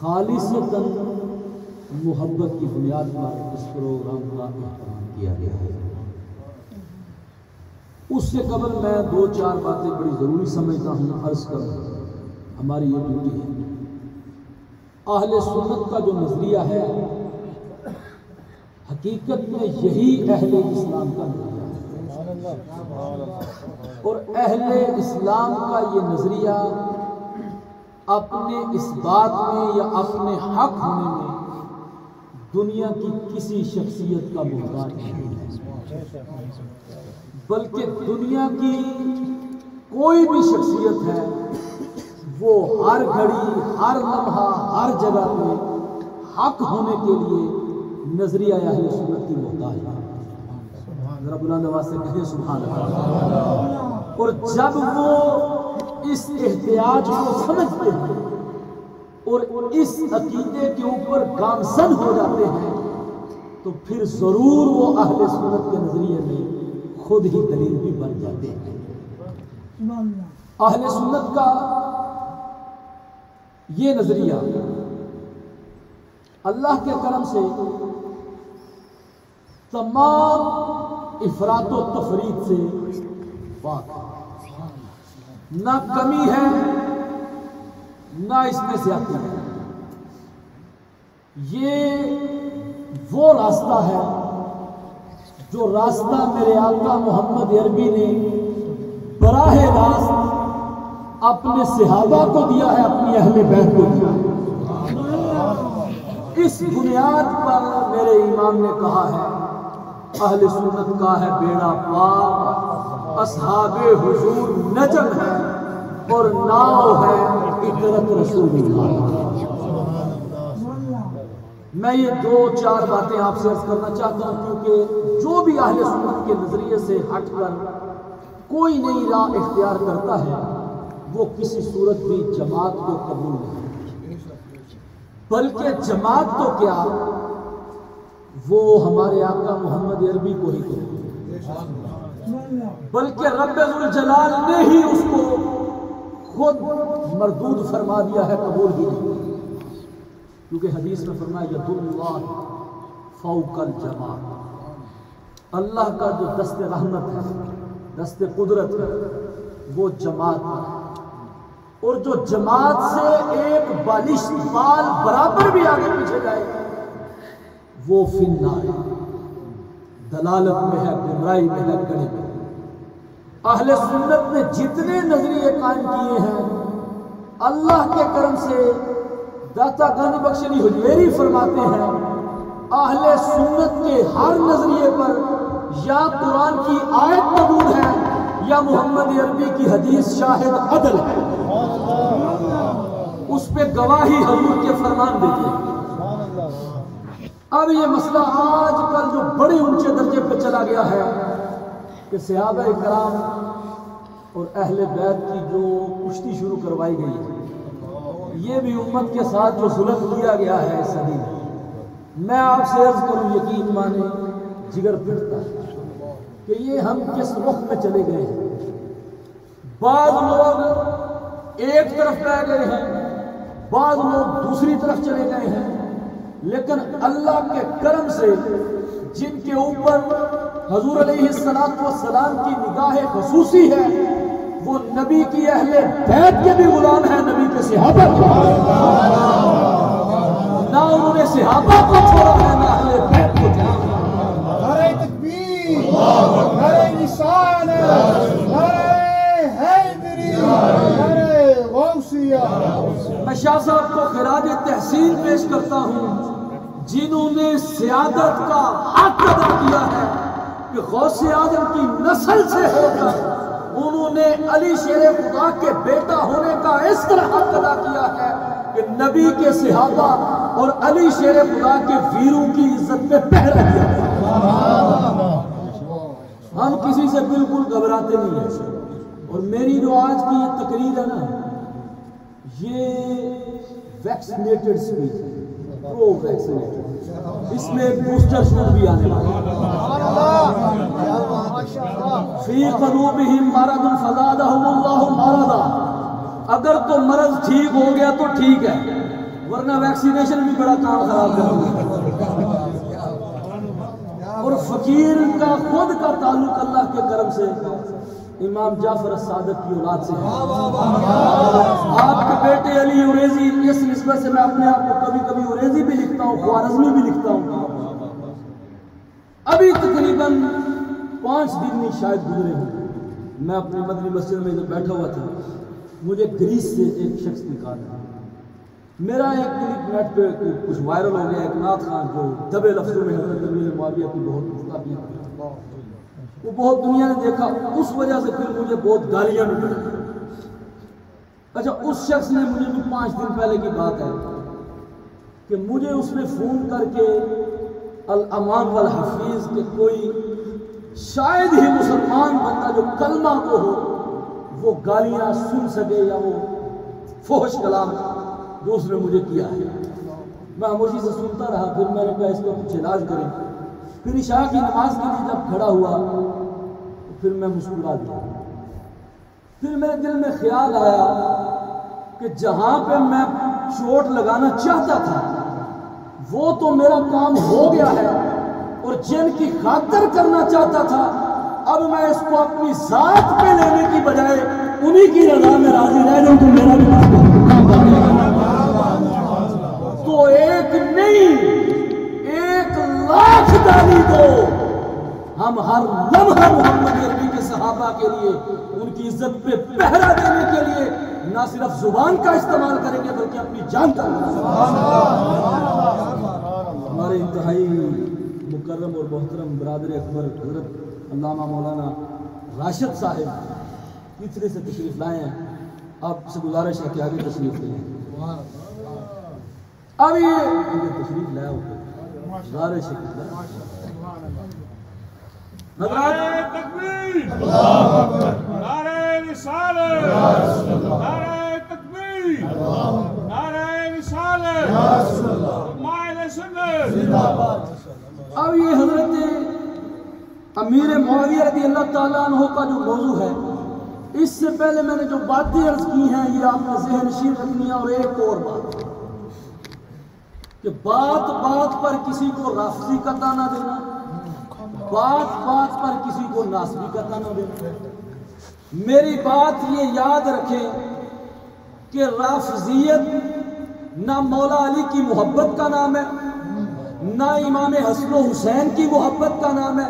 خالصتاً محبت کی بنیاد پر اس پروگرام کا اہتمام کیا گیا ہے۔ اس سے قبل میں 2-4 باتیں بڑی ضروری سمجھتا ہوں عرض کروں، ہماری یہ ڈیوٹی ہے۔ اہل سنت کا جو نظریہ ہے حقیقت میں یہی اہل اسلام کا نظریہ ہے، اور اہل اسلام کا یہ نظریہ اپنے اس بات میں یا اپنے حق ہونے میں دنیا کی کسی شخصیت کا محتاج نہیں ہے، بلکہ دنیا کی کوئی بھی شخصیت ہے وہ ہر گھڑی، ہر لمحہ، ہر جگہ پہ حق ہونے کے لیے نظریہ اہل سنت کی محتاج ہے۔ ذرا بلند آواز سے کہیں سبحان اللہ۔ اور جب وہ اس احتیاج کو سمجھتے ہیں اور اس عقیدے کے اوپر گامزن ہو جاتے ہیں تو پھر ضرور وہ اہل سنت کے نظریے میں خود ہی دلیل بھی بن جاتے ہیں۔ اہل سنت کا یہ نظریہ اللہ کے کرم سے تمام افراط و تفریط سے پاک، نہ کمی ہے نہ اس میں زیادتی ہے۔ یہ وہ راستہ ہے جو راستہ میرے آقا محمد عربی نے براہ راست اپنے صحابہ کو دیا ہے، اپنی اہل بیت کو دیا ہے۔ اس بنیاد پر میرے امام نے کہا ہے اہل سنت کا ہے بیڑا پار، اصحاب حضور نجم ہے اور ناؤ ہے اطرت رسول اللہ۔ میں یہ 2-4 باتیں آپ سے عرض کرنا چاہتا ہوں، کیونکہ جو بھی اہل سنت کے نظریے سے ہٹ کر کوئی نئی راہ اختیار کرتا ہے وہ کسی صورت بھی جماعت کو قبول نہیں، بلکہ جماعت تو کیا وہ ہمارے آقا محمد عربی کو ہی کرے، بلکہ رب ذوالجلال نے ہی اس کو خود مردود فرما دیا ہے، قبول ہی نہیں، کیونکہ حدیث میں فرمایا ید اللہ فوق الجماعت، اللہ کا جو دست رحمت ہے، دست قدرت ہے، وہ جماعت ہے، اور جو جماعت سے ایک بالش بال برابر بھی آگے پیچھے جائے وہ فی النار ہے، دلالت میں ہے، گمراہی میں ہے، گڑے میں۔ اہل سنت نے جتنے نظریے قائم کیے ہیں اللہ کے کرم سے داتا گاندھی بخش علی حجویری فرماتے ہیں اہل سنت کے ہر نظریے پر یا قرآن کی آیت قبول ہے یا محمد عربی کی حدیث شاہد عدل ہے، اس پہ گواہی حضور کے فرمان دیتے ہیں۔ اب یہ مسئلہ آج کل جو بڑے اونچے درجے پہ چلا گیا ہے کہ صحابہ کرام اور اہل بیت کی جو کشتی شروع کروائی گئی ہے، یہ بھی امت کے ساتھ جو ظلم کیا گیا ہے اس صدی میں آپ سے عرض کروں یقین مانے جگر پھٹتا کہ یہ ہم کس رخ میں چلے گئے ہیں۔ بعض لوگ ایک طرف بہ گئے ہیں، بعض لوگ دوسری طرف چلے گئے ہیں، لیکن اللہ کے کرم سے جن کے اوپر حضور علیہ السلام کی نگاہ خصوصی ہے وہ نبی کی اہل بیت کے بھی غلام ہیں، نبی کے صحابہ کے، نہ انہوں نے صحابہ کو چھوڑا ہے نہ اہل بیت کو چھوڑا۔ نعرہ تکبیر، نعرہ رسالت، نعرہ حیدری، نعرہ غوثیہ۔ میں شاہ صاحب کو خراج تحسین پیش کرتا ہوں جنہوں نے سیادت کا حق ادا کیا ہے کہ غوث اعظم کی نسل سے ہو کر انہوں نے علی شیر خدا کے بیٹا ہونے کا اس طرح حق ادا کیا ہے کہ نبی کے صحابہ اور علی شیر خدا کے ویروں کی عزت میں پہرا دیا۔ ہم کسی سے بالکل گھبراتے نہیں ہیں، اور میری جو آج کی یہ تقریر ہے نا یہ ویکسینیٹڈ اسپیچ ہے، پرو ویکسینیٹڈ، اس میں ایک بوسٹر شوٹ بھی آنے والا ہے۔ فی قلوبہم مرض فزادہم اللہ مرضا، اگر تو مرض ٹھیک ہو گیا تو ٹھیک ہے، ورنہ ویکسینیشن بھی بڑا کام خراب کرتی ہے. اور فقیر کا خود کا تعلق اللہ کے کرم سے امام جعفر الصادق کی اولاد سے ہے. آپ کے بیٹے علی اوریزی، اس نسبت سے میں اپنے آپ کو کبھی کبھی اوریزی بھی لکھتا ہوں، خوارزمی بھی لکھتا ہوں. ابھی تقریباً 5 دن نہیں شاید گزرے ہوں، میں اپنی مدنی مسجد میں جب بیٹھا ہوا تھا، مجھے گریس سے ایک شخص نکالا. میرا ایک کلپ نیٹ پہ کچھ وائرل ہو گیا، ایک نعت خان جو دبے لفظوں میں حضرت امیر معاویہ کی بہت گستاخی کی، وہ بہت دنیا نے دیکھا، اس وجہ سے پھر مجھے بہت گالیاں بھی ملی. اچھا، اس شخص نے مجھے بھی 5 دن پہلے کی بات ہے کہ مجھے اس نے فون کر کے الامان والحفیظ کے کوئی شاید ہی مسلمان بندہ جو کلمہ کو ہو وہ گالیاں سن سکے یا وہ فحش کلام جو اس نے مجھے کیا ہے. میں خاموشی سے سنتا رہا. پھر میں نے کہا اس کو کچھ علاج کریں. پھر عشاء کی نماز کے لیے جب کھڑا ہوا پھر میں مسکرا دیا. پھر میرے دل میں خیال آیا کہ جہاں پہ میں چوٹ لگانا چاہتا تھا وہ تو میرا کام ہو گیا ہے، اور جن کی خاطر کرنا چاہتا تھا اب میں اس کو اپنی ذات پہ لینے کی بجائے انہی کی رضا میں راضی رہ جاؤں تو میرا بھی کام بن گیا. تو ایک نہیں 1,00,000 گالی دو، ہم ہر لمحہ محمد عربی کے صحابہ کے لیے ان کی عزت پہ پہرا دینے کے لیے نہ صرف زبان کا استعمال کریں گے بلکہ اپنی جان کا. ہمارے انتہائی مکرم اور محترم برادر اکبر حضرت علامہ مولانا راشد صاحب تیسرے سے تشریف لائے ہیں. آپ سے گزارش ہے کہ آگے تشریف لیں. اب یہ تشریف لایا ہوتے گزارش ہے نعرہ تکبیر، نعرہ رسالت، نعرہ تکبیر، نعرہ رسالت، مائل سنت. اب یہ حضرت امیر معاویہ رضی اللہ تعالیٰ عنہ کا جو موضوع ہے، اس سے پہلے میں نے جو باتیں عرض کی ہیں یہ آپ نے ذہن نشین رکھنی ہے. اور ایک اور بات کہ بات بات پر کسی کو رافضی کا طعنہ دینا، بات بات پر کسی کو ناصبی کا طعنہ دینا. میری بات یہ یاد رکھیں کہ رافضیت نہ مولا علی کی محبت کا نام ہے، نہ امام حسن و حسین کی محبت کا نام ہے،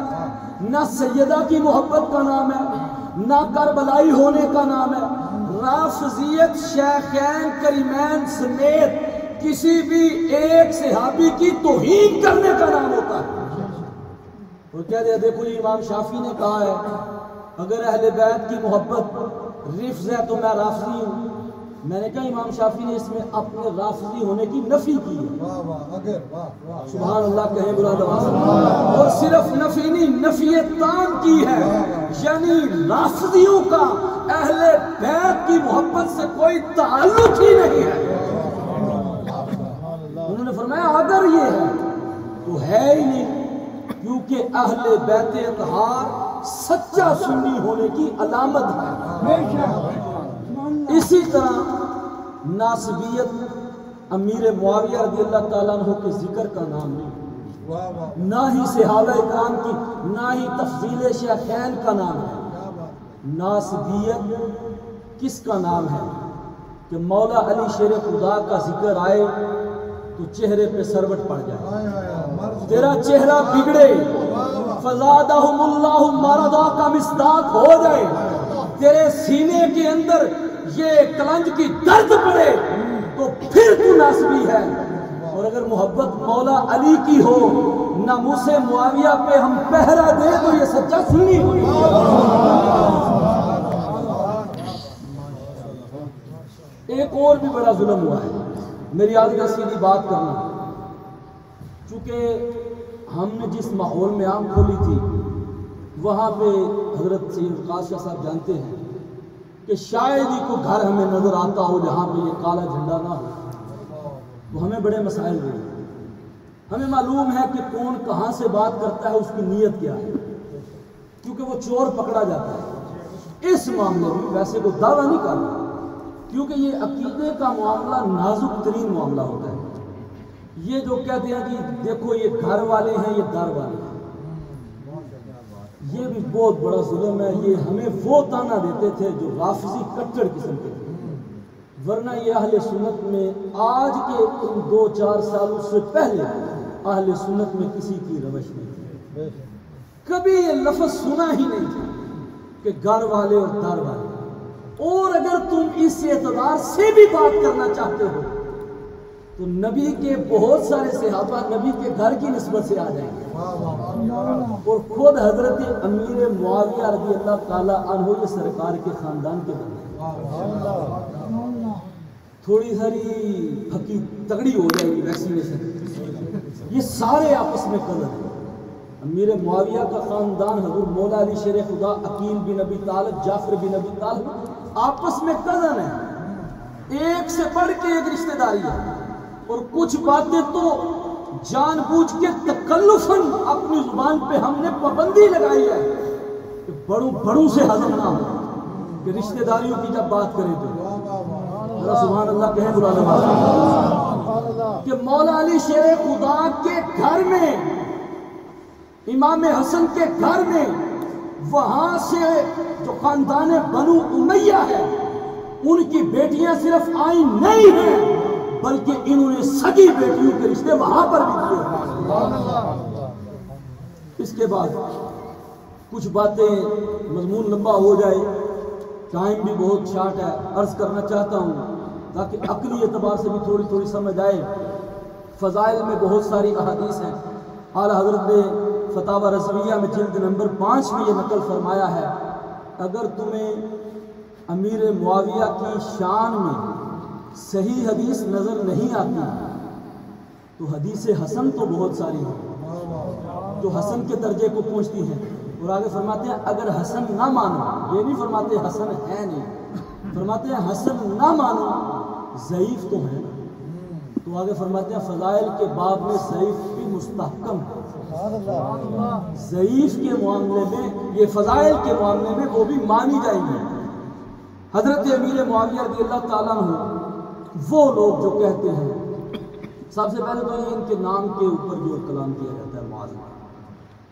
نہ سیدہ کی محبت کا نام ہے، نہ کربلائی ہونے کا نام ہے. رافضیت شیخین کریمین سمیت کسی بھی ایک صحابی کی توہین کرنے کا نام ہوتا ہے. وہ کہہ دیا دیکھو یہ امام شافعی نے کہا ہے اگر اہل بیت کی محبت رفض ہے تو میں رافضی ہوں. میں نے کہا امام شافعی نے اس میں اپنے رافضی ہونے کی نفی کی ہے. سبحان اللہ کہیں بلند آواز سے. اور صرف نفی نہیں، نفی تام کی ہے، یعنی رافضیوں کا اہل بیت کی محبت سے کوئی تعلق ہی نہیں ہے. انہوں نے فرمایا اگر یہ ہے تو ہے ہی نہیں، کیونکہ اہل بیت اطہار سچا سنی ہونے کی علامت ہے. اسی طرح ناصبیت امیر معاویہ رضی اللہ تعالیٰ عنہ کے ذکر کا نام نہیں، نہ ہی صحابہ اکرام کی، نہ ہی تفضیل شیخین کا نام ہے. ناصبیت کس کا نام ہے کہ مولا علی شیر خدا کا ذکر آئے تو چہرے پہ سروٹ پڑ جائے، تیرا چہرہ بگڑے، فزادہم اللہ مرضا کا مصداق ہو جائے، تیرے سینے کے اندر یہ کلنج کی درد پڑے تو پھر تو ناصبی ہے. اور اگر محبت مولا علی کی ہو، ناموس معاویہ پہ ہم پہرا دیں تو یہ سچا سنی ہوئی. ایک اور بھی بڑا ظلم ہوا ہے، میری آدھگاہ سیدھی بات کرنا. چونکہ ہم نے جس ماحول میں آنکھ کھولی تھی وہاں پہ حضرت سید قاسم شاہ صاحب جانتے ہیں کہ شاید ہی کوئی گھر ہمیں نظر آتا ہو جہاں پہ یہ کالا جھنڈا نہ ہو. تو ہمیں بڑے مسائل ہوئے. ہمیں معلوم ہے کہ کون کہاں سے بات کرتا ہے، اس کی نیت کیا ہے، کیونکہ وہ چور پکڑا جاتا ہے. اس معاملے میں ویسے کوئی دعویٰ نہیں کر رہا، کیونکہ یہ عقیدے کا معاملہ نازک ترین معاملہ ہوتا ہے. یہ جو کہتے ہیں کہ دیکھو یہ گھر والے ہیں یہ در والے ہیں، یہ بھی بہت بڑا ظلم ہے. یہ ہمیں وہ تانا دیتے تھے جو رافضی کٹڑ قسم کے تھے، ورنہ یہ اہل سنت میں آج کے ان 2-4 سالوں سے پہلے اہل سنت میں کسی کی روش نہیں تھی. کبھی یہ لفظ سنا ہی نہیں تھا کہ گھر والے اور دار والے. اور اگر تم اس اعتبار سے بھی بات کرنا چاہتے ہو تو نبی کے بہت سارے صحابہ نبی کے گھر کی نسبت سے آ جائیں گے، اور خود حضرت امیر معاویہ رضی اللہ تعالی عنہ یہ سرکار کے خاندان کے بندے ہیں. تھوڑی ساری پھکی تگڑی ہو جائے گی ویکسینیشن، یہ سارے آپس میں کزن ہیں. امیر معاویہ کا خاندان حضور مولا علی شیر خدا عقیل بن ابی طالب جعفر بن ابی طالب آپس میں کزن ہیں، ایک سے بڑھ کے ایک رشتہ داری ہے. اور کچھ باتیں تو جان بوجھ کے تکلفاً اپنی زبان پہ ہم نے پابندی لگائی ہے کہ بڑوں سے ہضم نہ ہو، کہ رشتہ داریوں کی جب بات کریں تو سبحان اللہ کہیں کہ مولا علی شیر خدا کے گھر میں، امام حسن کے گھر میں، وہاں سے جو خاندان بنو امیہ ہے ان کی بیٹیاں صرف آئی نہیں ہیں بلکہ انہوں نے سگی بیٹیوں کے رشتے وہاں پر بھی کیے. اس کے بعد کچھ باتیں مضمون لمبا ہو جائے، ٹائم بھی بہت شارٹ ہے، عرض کرنا چاہتا ہوں تاکہ عقلی اعتبار سے بھی تھوڑی تھوڑی سمجھ آئے. فضائل میں بہت ساری احادیث ہیں. اعلیٰ حضرت نے فتاوی رضویہ میں جلد نمبر 5 میں یہ نقل فرمایا ہے، اگر تمہیں امیر معاویہ کی شان میں صحیح حدیث نظر نہیں آتی تو حدیث حسن تو بہت ساری ہیں جو حسن کے درجے کو پہنچتی ہیں. اور آگے فرماتے ہیں اگر حسن نہ مانو، یہ نہیں فرماتے حسن ہے نہیں، فرماتے ہیں حسن نہ مانو ضعیف تو ہے. تو آگے فرماتے ہیں فضائل کے باب میں ضعیف بھی مستحکم ہے، ضعیف کے معاملے میں، یہ فضائل کے معاملے میں وہ بھی مانی جائیں گے. حضرت امیر معاویہ رضی اللہ تعالیٰ عنہ وہ لوگ جو کہتے ہیں، سب سے پہلے تو یہ ان کے نام کے اوپر جو کلام کیا جاتا ہے معاذ،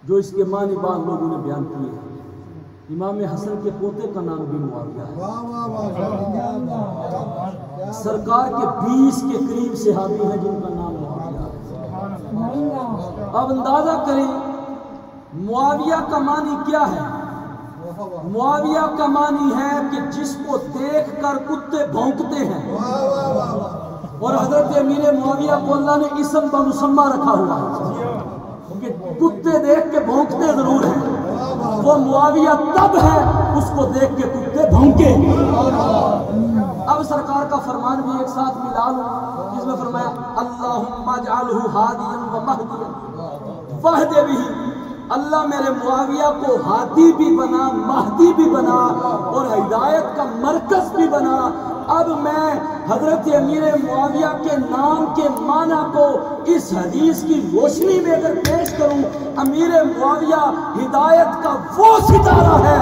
جو اس کے معنی بعض لوگوں نے بیان کیے ہیں. امام حسن کے پوتے کا نام بھی معاویہ ہے. سرکار کے 20 کے قریب صحابی ہیں جن کا نام معاویہ ہے. اب اندازہ کریں معاویہ کا معنی کیا ہے. معاویہ کا معنی ہے کہ جس کو دیکھ کر کتے بھونکتے ہیں، اور حضرت امیر معاویہ کو اللہ نے اسم بمسمہ رکھا ہوا ہے کہ کتے دیکھ کے بھونکتے ضرور ہیں، وہ معاویہ تب ہے اس کو دیکھ کے کتے بھونکے. اب سرکار کا فرمان بھی ایک ساتھ ملا لوں جس میں فرمایا اللہم اجعلہ ہادیا و مہدیا واہد بھی، اللہ میرے معاویہ کو ہادی بھی بنا، مہدی بھی بنا اور ہدایت کا مرکز بھی بنا. اب میں حضرت امیر معاویہ کے نام کے معنی کو اس حدیث کی روشنی میں اگر پیش کروں، امیر معاویہ ہدایت کا وہ ستارہ ہے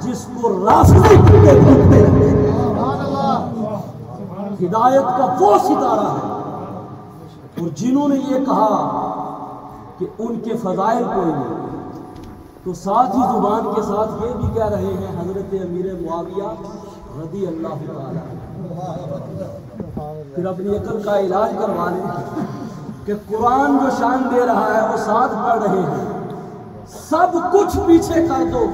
جس کو رافضی کتے بھونکتے رہتے ہیں. ہدایت کا وہ ستارہ ہے. اور جنہوں نے یہ کہا کہ ان کے فضائل کوئی نہیں، تو ساتھ ہی زبان کے ساتھ یہ بھی کہہ رہے ہیں حضرت امیر معاویہ رضی اللہ تعالیٰ. پھر اپنی عقل کا علاج کروا لیں کہ قرآن جو شان دے رہا ہے وہ ساتھ پڑھ رہے ہیں، سب کچھ پیچھے کر دو،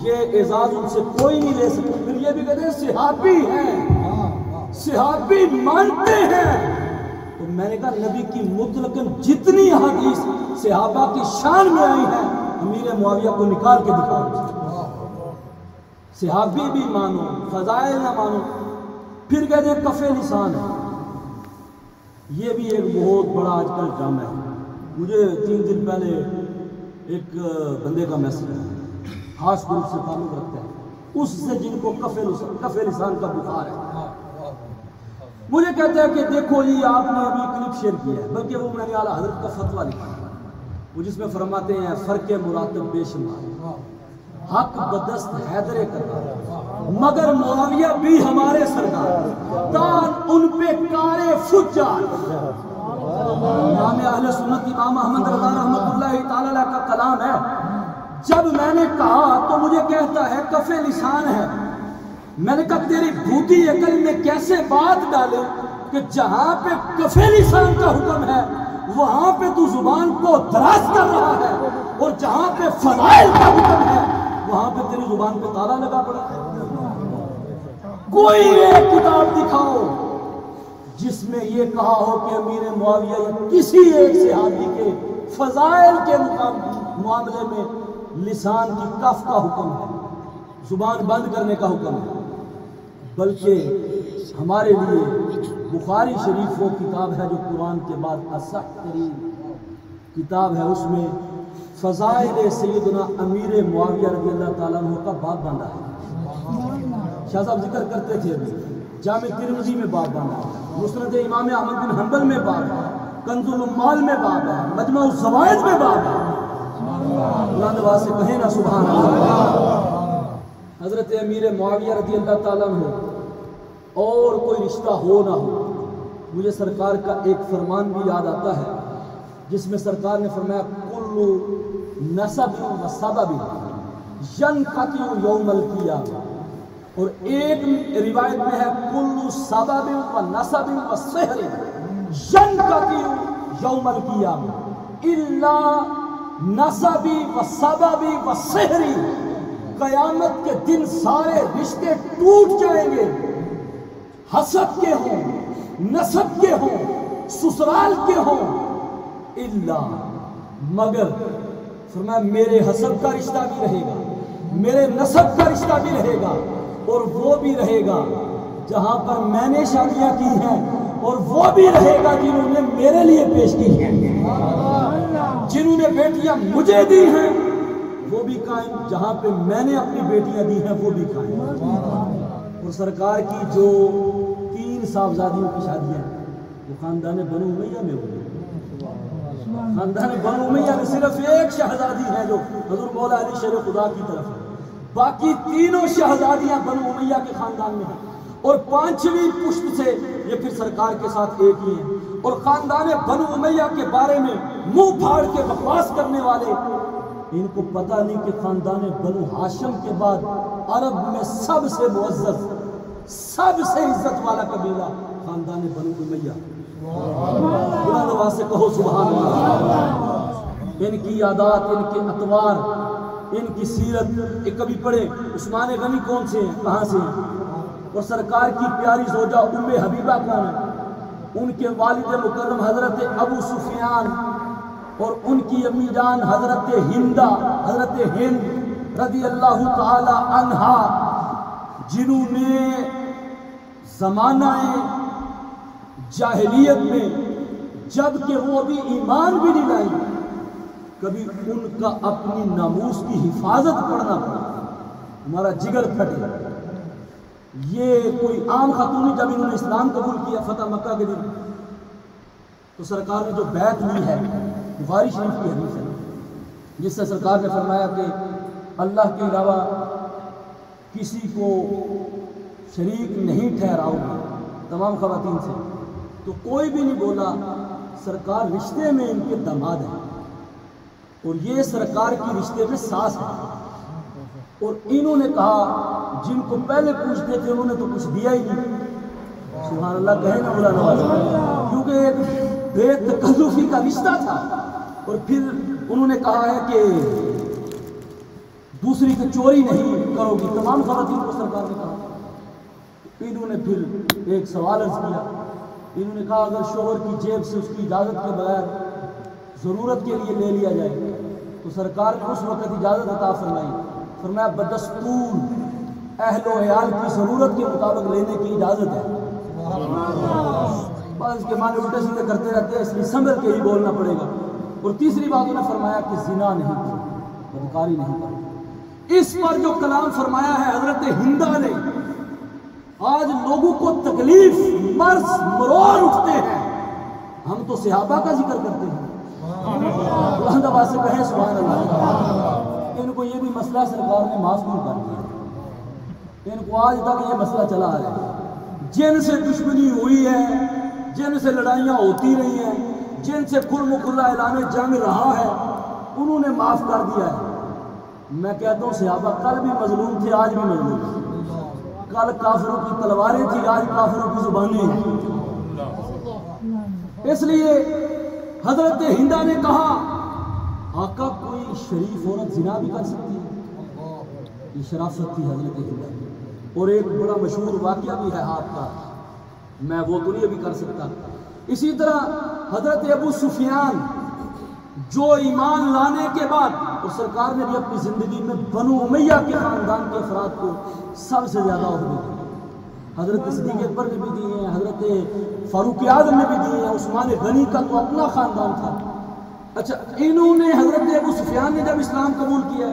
یہ اعزاز ان سے کوئی نہیں لے سکتا. پھر یہ بھی کہتے ہیں صحابی ہیں، صحابی مانتے ہیں. تو میں نے کہا نبی کی مطلقاً جتنی حدیث صحابہ کی شان میں آئی ہیں امیر معاویہ کو نکال کے دکھاؤ. صحابی بھی مانو، فضائل نہ مانو. پھر کہتے ہیں کف لسان ہے. یہ بھی ایک بہت بڑا آج کل ڈرامہ ہے. مجھے 3 دن پہلے ایک بندے کا میسج ہے، خاص گروپ سے تعلق رکھتا ہے، اس سے جن کو کف لسان کا بخار ہے، مجھے کہتا ہے کہ دیکھو جی آپ نے ابھی کلپ شیئر کیا ہے، بلکہ وہ میں نے اعلیٰ حضرت کا فتویٰ لکھا ہے وہ جس میں فرماتے ہیں فرق مراتب بے شمار. حق بدست حیدر کرار، مگر معاویہ بھی ہمارے سردار، دان ان پہ کارے فجار۔ امام اہل سنت امام احمد رضا رحمۃ اللہ تعالی علیہ کا کلام ہے، جب میں نے کہا تو مجھے کہتا ہے کف لسان ہے۔ میں نے کہا تیری بھوتی عقل میں کیسے بات ڈالے کہ جہاں پہ کف لسان کا حکم ہے وہاں پہ تو زبان کو دراز کر رہا ہے، اور جہاں پہ فضائل کا حکم ہے وہاں پہ تیری زبان پہ تالا لگا پڑا ہے۔ کوئی ایک کتاب دکھاؤ جس میں یہ کہا ہو کہ امیر معاویہ یا کسی ایک صحابی کے فضائل کے معاملے میں لسان کی کف کا حکم ہے، زبان بند کرنے کا حکم ہے۔ بلکہ ہمارے لیے بخاری شریف وہ کتاب ہے جو قرآن کے بعد اصح ترین کتاب ہے، اس میں فضائل سیدنا امیر معاویہ رضی اللہ تعالیٰ عنہ کا باب باندھا ہے۔ شاہ صاحب ذکر کرتے تھے ابھی، جامع ترمذی میں باب باندھا ہے، مسند امام احمد بن حنبل میں باب ہے، کنز الاموال میں باب ہے، مجمع الزوائد میں باب ہے۔ اللہ نواز سے کہیں نا سبحان اللہ۔ حضرت امیر معاویہ رضی اللہ تعالیٰ عنہ اور کوئی رشتہ ہو نہ ہو، مجھے سرکار کا ایک فرمان بھی یاد آتا ہے جس میں سرکار نے فرمایا کل نسب و سبب ینقطع یوم القیامہ، اور ایک روایت میں ہے کل سبب و نسب و سحر ینقطع یوم القیامہ الا نسبی و سببی و سحری، قیامت کے دن سارے رشتے ٹوٹ جائیں گے، حسب کے ہوں، نسب کے ہوں، سسرال کے ہوں، الا مگر فرمایا میرے حسب کا رشتہ بھی رہے گا، میرے نسب کا رشتہ بھی رہے گا، اور وہ بھی رہے گا جہاں پر میں نے شادیاں کی ہیں، اور وہ بھی رہے گا جنہوں نے میرے لیے پیش کی ہیں، جنہوں نے بیٹیاں مجھے دی ہیں وہ بھی قائم، جہاں پہ میں نے اپنی بیٹیاں دی ہیں وہ بھی قائم۔ اور سرکار کی جو 3 صاحبزادیوں کی شادیاں وہ خاندان بنو امیہ میں ہوئی، خاندان بنو امیہ میں صرف ایک شہزادی ہے جو حضور مولا علی شیر خدا کی طرف ہے، باقی تینوں شہزادیاں بنو امیہ کے خاندان میں ہیں، اور 5ویں پشت سے یہ پھر سرکار کے ساتھ ایک ہی ہیں۔ اور خاندان بنو امیہ کے بارے میں منہ پھاڑ کے بکواس کرنے والے، ان کو پتہ نہیں کہ خاندان بنو ہاشم کے بعد عرب میں سب سے معزز، سب سے عزت والا قبیلہ خاندان بنو امیہ۔ بلند آواز سے کہو سبحان اللہ۔ ان کی عادات، ان کے اطوار، ان کی سیرت ایک کبھی پڑھے، عثمان غنی کون سے ہیں، کہاں سے ہیں، اور سرکار کی پیاری زوجہ ام حبیبہ کون ہے، ان کے والد مکرم حضرت ابو سفیان اور ان کی امی جان حضرت ہندہ، حضرت ہند رضی اللہ تعالی عنہا، جنہوں نے زمانہ جاہلیت میں جب کہ وہ ابھی ایمان بھی نہیں لائی، کبھی ان کا اپنی ناموس کی حفاظت پڑھنا پڑا، ہمارا جگر پھٹے۔ یہ کوئی عام خاتون، جب انہوں نے اسلام قبول کیا فتح مکہ کے دن، تو سرکار نے جو بیعت لی ہے بخاری شریف کی حدیث ہے، جس سے سرکار نے فرمایا کہ اللہ کے علاوہ کسی کو شریک نہیں ٹھہراؤ گے تمام خواتین سے، تو کوئی بھی نہیں بولا، سرکار رشتے میں ان کے داماد ہیں اور یہ سرکار کی رشتے میں ساس ہے، اور انہوں نے کہا جن کو پہلے پوچھتے تھے انہوں نے تو کچھ دیا ہی نہیں، سبحان اللہ کہیں نا مولا نواز، کیونکہ ایک بے تکلفی کا رشتہ تھا، اور پھر انہوں نے کہا ہے کہ دوسری کی چوری نہیں کرو گی، تمام خواتین کو سرکار نے کہا۔ انہوں نے پھر ایک سوال عرض کیا، انہوں نے کہا اگر شوہر کی جیب سے اس کی اجازت کے بغیر ضرورت کے لیے لے لیا جائے تو سرکار نے اس وقت اجازت عطا فرمائی، فرمایا بدستور اہل و عیال کی ضرورت کے مطابق لینے کی اجازت ہے۔ بس کے معنی الٹے سیدھے کرتے رہتے ہیں، اس لیے سنبھل کے ہی بولنا پڑے گا۔ اور تیسری بات انہوں نے فرمایا کہ زنا نہیں کرو، بدکاری نہیں کرو۔ اس پر جو کلام فرمایا ہے حضرت ہندہ نے، آج لوگوں کو تکلیف مرض مرور اٹھتے ہیں، ہم تو صحابہ کا ذکر کرتے ہیں، بلند آواز سے کہیں سبحان اللہ۔ ان کو یہ بھی مسئلہ سرکار نے معاف کیوں کر دیا؟ ان کو آج تک یہ مسئلہ چلا آ رہا ہے، جن سے دشمنی ہوئی ہے، جن سے لڑائیاں ہوتی رہی ہیں، جن سے کھل مکھلا اعلان جنگ رہا ہے، انہوں نے معاف کر دیا ہے۔ میں کہتا ہوں صحابہ کل بھی مظلوم تھے، آج بھی مظلوم ہیں۔ کل کافروں کی تلواریں تھی، آج کافروں کی زبانیں ہیں۔ اس لیے حضرت ہندا نے کہا آقا کوئی شریف عورت زنا بھی کر سکتی ہے؟ یہ شرافت تھی حضرت ہندا کی۔ اور ایک بڑا مشہور واقعہ بھی ہے آپ کا، میں وہ تو نہیں ابھی کر سکتا۔ اسی طرح حضرت ابو سفیان جو ایمان لانے کے بعد، اور سرکار نے بھی اپنی زندگی میں بنو امیہ کے خاندان کے افراد کو سب سے زیادہ عہدے دیے، حضرت صدیق اکبر نے بھی دیے ہیں، حضرت فاروق اعظم نے بھی دیے ہیں، عثمان غنی کا تو اپنا خاندان تھا۔ اچھا، انہوں نے حضرت ابو سفیان نے جب اسلام قبول کیا،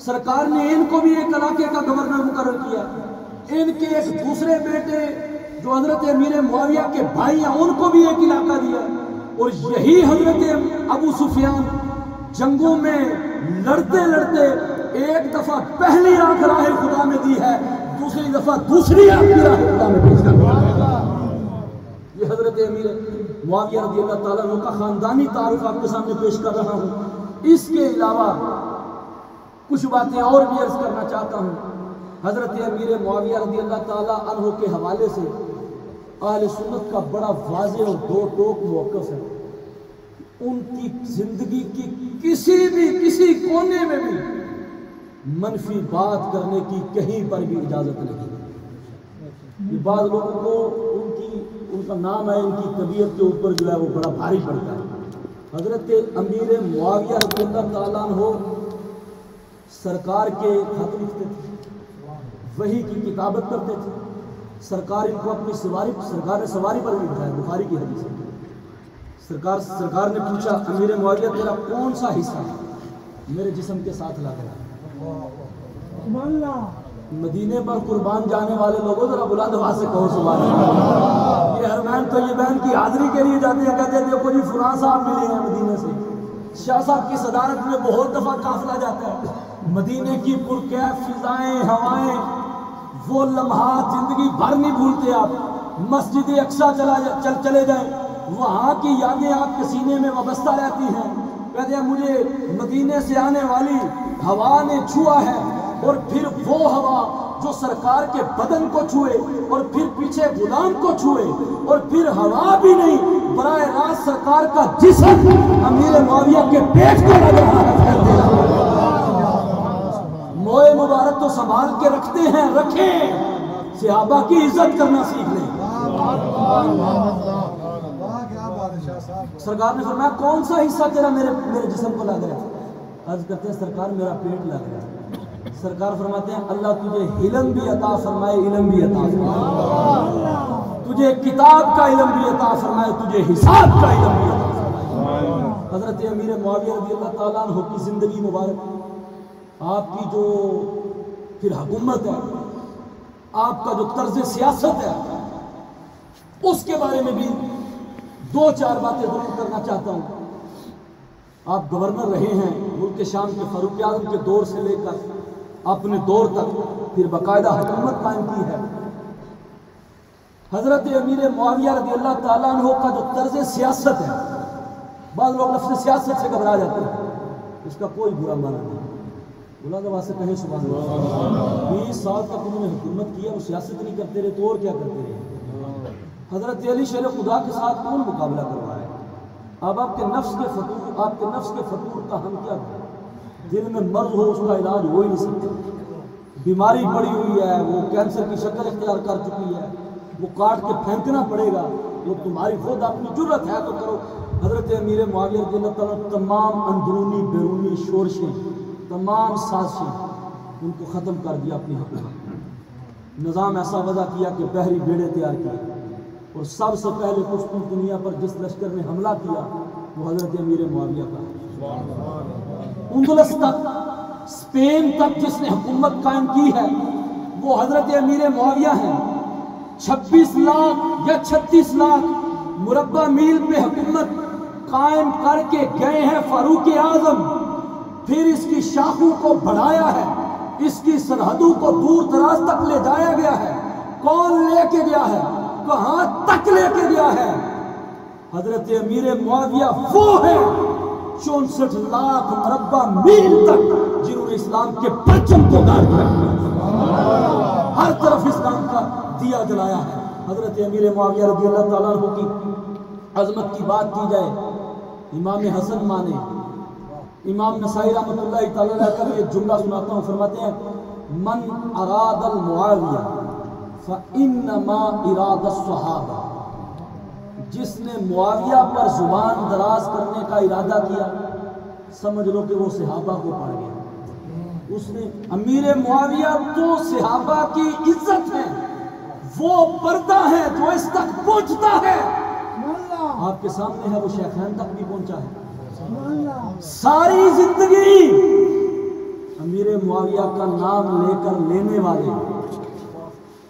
سرکار نے ان کو بھی ایک علاقے کا گورنر مقرر کیا۔ ان کے ایک دوسرے بیٹے جو حضرت امیر معاویہ کے بھائی ہیں، ان کو بھی ایک علاقہ دیا۔ اور یہی حضرت ابو سفیان جنگوں میں لڑتے لڑتے ایک دفعہ پہلی آنکھ راہ خدا میں دی ہے، دوسری دفعہ دوسری آنکھ راہ خدا میں پیش کر دیا۔ یہ حضرت امیر معاویہ رضی اللہ تعالیٰ عنہ کا خاندانی تعارف آپ کے سامنے پیش کر رہا ہوں۔ اس کے علاوہ کچھ باتیں اور بھی عرض کرنا چاہتا ہوں۔ حضرت امیر معاویہ رضی اللہ تعالیٰ عنہ کے حوالے سے اہل سنت کا بڑا واضح اور دو ٹوک موقف ہے۔ ان کی زندگی کی کسی کونے میں بھی منفی بات کرنے کی کہیں پر بھی اجازت نہیں۔ یہ بعض لوگوں کو ان کا نام ہے، ان کی طبیعت کے اوپر جو ہے وہ بڑا بھاری پڑتا ہے۔ حضرت امیر معاویہ رضی اللہ تعالیٰ عنہ سرکار کے خط لکھتے تھے، وحی کی کتابت کرتے تھے۔ سرکار ان کو اپنی سرکار نے سواری پر بھی بٹھایا، بخاری کی حدیث ہے۔ سرکار نے پوچھا امیر معاویہ تیرا کون سا حصہ میرے جسم کے ساتھ لگ رہا ہے؟ مدینے پر قربان جانے والے لوگوں ذرا بلند آواز سے کہو سبحان اللہ۔ یہ حرمین طیبین کی حاضری کے لیے جاتے ہیں، کہتے ہیں دیکھو جی فلاں صاحب ملے ہیں مدینے سے۔ شاہ صاحب کی صدارت میں بہت دفعہ قافلہ جاتا ہے۔ مدینے کی پرکیف فضائیں، ہوائیں، وہ لمحات زندگی بھر نہیں بھولتے آپ۔ مسجد اقصیٰ چلے جائیں، وہاں کی یادیں آپ کے سینے میں وابستہ رہتی ہیں۔ کہتے ہیں مجھے مدینے سے آنے والی ہوا نے چھوا ہے، اور پھر وہ ہوا جو سرکار کے بدن کو چھوئے، اور پھر پیچھے غلام کو چھوئے، اور پھر ہوا بھی نہیں، براہ راست سرکار کا جسم امیر معاویہ کے پیٹ کو لگ رہا ہے۔ موئے مبارک تو سنبھال کے رکھتے ہیں، رکھیں، صحابہ کی عزت کرنا سیکھ لیں۔ سرکار نے فرمایا کون سا حصہ تیرا میرے جسم کو لگ رہا ہے؟ عرض کرتے ہیں سرکار میرا پیٹ لگ رہا ہے۔ سرکار فرماتے ہیں اللہ تجھے علم بھی عطا فرمائے، علم بھی عطا فرمائے، تجھے کتاب کا علم بھی عطا فرمائے، تجھے حساب کا علم بھی عطا فرمائے۔ حضرت امیر معاویہ رضی اللہ تعالیٰ عنہ کی زندگی مبارک، آپ کی جو پھر حکومت ہے، آپ کا جو طرز سیاست ہے، اس کے بارے میں بھی دو چار باتیں ضرور کرنا چاہتا ہوں۔ آپ گورنر رہے ہیں ملک شام کے فاروق اعظم کے دور سے لے کر اپنے دور تک، پھر باقاعدہ حکومت قائم کی ہے۔ حضرت امیر معاویہ رضی اللہ تعالیٰ عنہ کا جو طرز سیاست ہے، بعض لوگ لفظ سیاست سے گھبرا جاتے ہیں، اس کا کوئی برا معنی نہیں۔ بلند آواز سے کہیں سبحان اللہ۔ 20 سال تک انہوں نے حکومت کیا، وہ سیاست نہیں کرتے رہے تو اور کیا کرتے رہے؟ حضرت علی شیر خدا کے ساتھ کون مقابلہ کروا ہے؟ اب آپ کے نفس کے فطور کا ہم کیا کریں؟ دل میں مرض ہو اس کا علاج ہو ہی نہیں سکتا، بیماری پڑی ہوئی ہے، وہ کینسر کی شکل اختیار کر چکی ہے، وہ کاٹ کے پھینکنا پڑے گا، وہ تمہاری خود اپنی جرت ہے تو کرو۔ حضرت امیر معاویہ رضی اللہ تعالیٰ تمام اندرونی بیرونی شورشیں، تمام سازشیں ان کو ختم کر دیا اپنی حکومت۔ نظام ایسا وضع کیا کہ بحری بیڑے تیار کیے، اور سب سے پہلے پشتو دنیا پر جس لشکر نے حملہ کیا وہ حضرت امیر معاویہ کا۔ اندلس تک، اسپین تک جس نے حکومت قائم کی ہے وہ حضرت امیر معاویہ ہیں۔ 26 لاکھ یا 36 لاکھ مربع میل پہ حکومت قائم کر کے گئے ہیں فاروق اعظم۔ پھر اس کی شاخوں کو بڑھایا ہے، اس کی سرحدوں کو دور دراز تک لے جایا گیا ہے۔ کون لے کے گیا ہے؟ کہاں تک لے کے گیا ہے؟ حضرت امیر معاویہ وہ ہیں 64 لاکھ مربع میل تک جنہوں نے اسلام کے پرچم کو گاڑ دیا، ہر طرف اسلام کا دیا جلایا ہے۔ حضرت امیر معاویہ رضی اللہ تعالیٰ عنہ کی عظمت کی بات کی جائے، امام حسن مانے، امام نسائی رحمۃ اللہ تعالیٰ علیہ کا یہ جملہ سناتا ہوں، فرماتے ہیں من اراد المعاویہ فانما اراد الصحابہ، جس نے معاویہ پر زبان دراز کرنے کا ارادہ کیا سمجھ لو کہ وہ صحابہ کو پڑ گیا۔ اس نے امیر معاویہ تو صحابہ کی عزت ہے، وہ پردہ ہے جو اس تک پہنچتا ہے، آپ کے سامنے ہے، وہ شیخین تک بھی پہنچا ہے۔ ساری زندگی امیر معاویہ کا نام لے کر لینے والے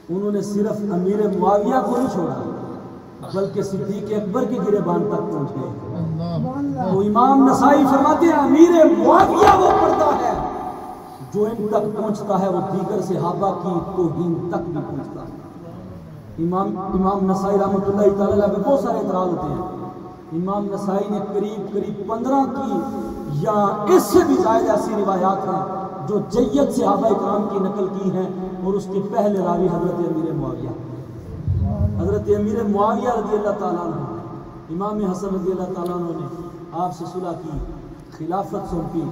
انہوں نے صرف امیر معاویہ کو نہیں چھوڑا بلکہ صدیق اکبر کے گریبان تک پہنچ گئے۔ تو امام نسائی فرماتے ہیں امیر معاویہ وہ پردہ ہے جو ان تک پہنچتا ہے، وہ دیگر صحابہ کی توہین تک بھی پہنچتا ہے۔ امام نسائی رحمۃ اللہ تعالیٰ علیہ پہ بہت سارے اعتراض ہوتے ہیں۔ امام نسائی نے قریب 15 کی یا اس سے بھی زائد ایسی روایات ہیں جو جید صحابہ کرام کی نقل کی ہیں، اور اس کے پہلے راوی حضرت امیر معاویہ رضی اللہ تعالیٰ عنہ، امام حسن رضی اللہ تعالیٰ عنہ نے آپ سے صلح کی، خلافت سونپی۔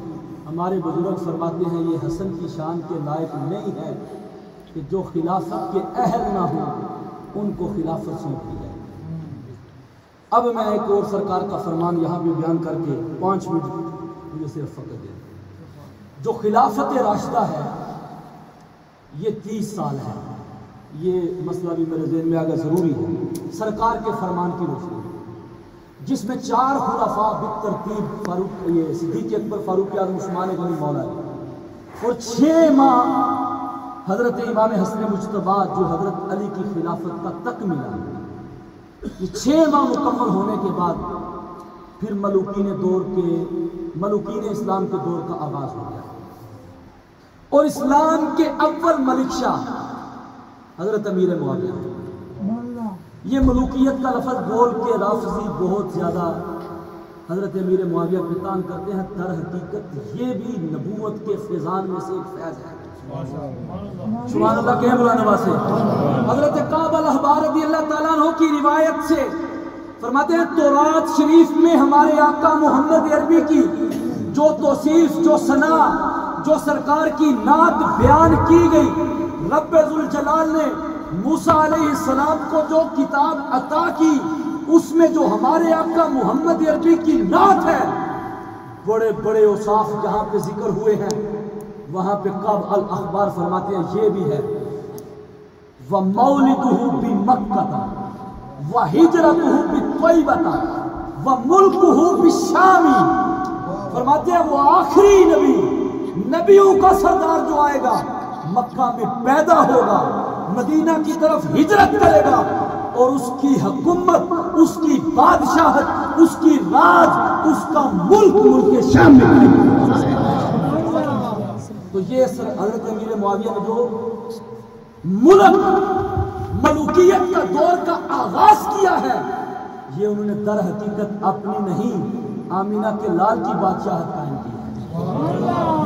ہمارے بزرگ فرماتے ہیں یہ حسن کی شان کے لائق نہیں ہے کہ جو خلافت کے اہل نہ ہوں ان کو خلافت سونپی جائے۔ اب میں ایک اور سرکار کا فرمان یہاں بھی بیان کر کے 5 منٹ مجھے صرف فقط دے دیں۔ جو خلافت راشدہ ہے یہ 30 سال ہے، یہ مسئلہ بھی میرے ذہن میں آگے ضروری ہے، سرکار کے فرمان کی روشنی جس میں 4 خلفاء بالترتیب یہ صدیق اکبر، فاروق اعظم، عثمان غنی، مولا علی، اور 6 ماہ حضرت امام حسن مجتبیٰ جو حضرت علی کی خلافت کا تکملہ ہے۔ یہ 6 ماہ مکمل ہونے کے بعد پھر ملوکین اسلام کے دور کا آغاز ہو گیا، اور اسلام کے اول ملک شاہ حضرت امیر معاویہ۔ یہ ملوکیت کا لفظ بول کے رافضی بہت زیادہ حضرت امیر معاویہ پہ تان کرتے ہیں، در حقیقت یہ بھی نبوت کے فیضان میں سے ایک فیض ہے۔ سبحان اللہ کہیں مولانا واسع۔ حضرت کعب الاحبار رضی اللہ تعالیٰ عنہ کی روایت سے فرماتے ہیں تورات شریف میں ہمارے آقا محمد عربی کی جو توصیف، جو ثنا، جو سرکار کی نعت بیان کی گئی، رب ذوالجلال نے موسیٰ علیہ السلام کو جو کتاب عطا کی اس میں جو ہمارے آقا محمد عربی کی نعت ہے، بڑے بڑے اوصاف جہاں پہ ذکر ہوئے ہیں وہاں پہ کعب الاحبار فرماتے ہیں یہ بھی ہے وَمَوْلِدُهُ بِمَكَّةَ وَهِجْرَتُهُ بِطَيْبَةَ وَمُلْكُهُ بِالشَّامِ، فرماتے ہیں وہ آخری نبیوں کا سردار جو آئے گا مکہ میں پیدا ہوگا، مدینہ کی طرف ہجرت کرے گا، اور اس کی حکومت، اس کی بادشاہت، اس کی راج، اس کا ملک شام میں۔ تو یہ حضرت امیر معاویہ نے جو ملوکیت کا دور کا آغاز کیا ہے، یہ انہوں نے در حقیقت اپنی نہیں آمینہ کے لال کی بادشاہت قائم کی ہے۔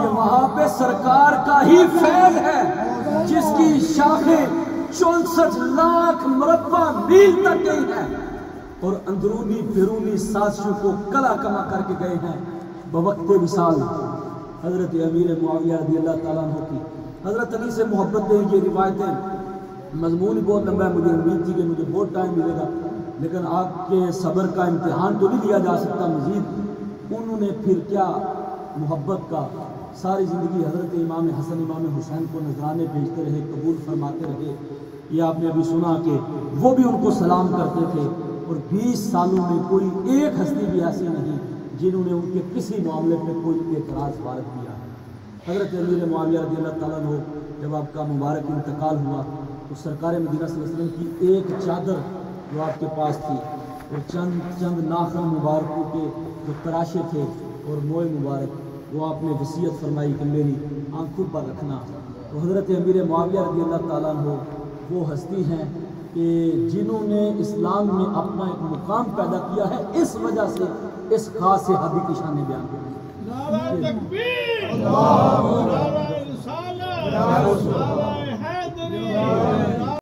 یہ وہاں پہ سرکار کا ہی فیض ہے جس کی شاخیں 64 لاکھ مربع میل تک گئی ہیں، اور اندرونی بیرونی سازشوں کو کلا کما کر کے گئے ہیں بوقت وصال حضرت امیر معاویہ رضی اللہ تعالیٰ عنہ کی۔ حضرت علی سے محبت دیں، یہ روایتیں مضمون بہت لمبا ہے، مجھے امید تھی کہ مجھے بہت ٹائم ملے گا، لیکن آپ کے صبر کا امتحان تو نہیں لیا جا سکتا مزید۔ انہوں نے پھر کیا محبت کا ساری زندگی حضرت امام حسن امام حسین کو نذرانے بھیجتے رہے، قبول فرماتے رہے۔ یہ آپ نے ابھی سنا کہ وہ بھی ان کو سلام کرتے تھے، اور 20 سالوں میں کوئی ایک ہستی بھی ایسی نہیں جنہوں نے ان کے کسی معاملے پہ کوئی اعتراض وارد کیا۔ حضرت امیر معاویہ رضی اللہ تعالیٰ عنہ جب آپ کا مبارک انتقال ہوا تو سرکار مدینہ صلی اللہ علیہ وسلم کی ایک چادر جو آپ کے پاس تھی اور چند ناخن مبارکوں کے جو تراشے تھے اور موئے مبارک، وہ آپ نے وصیت فرمائی کہ میری آنکھوں پر رکھنا۔ تو حضرت امیر معاویہ رضی اللہ تعالیٰ عنہ وہ ہستی ہیں کہ جنہوں نے اسلام میں اپنا ایک مقام پیدا کیا ہے، اس وجہ سے اس خاص صحابی کی شان بیان کی۔ نعرہ تکبیر، نعرہ رسالت،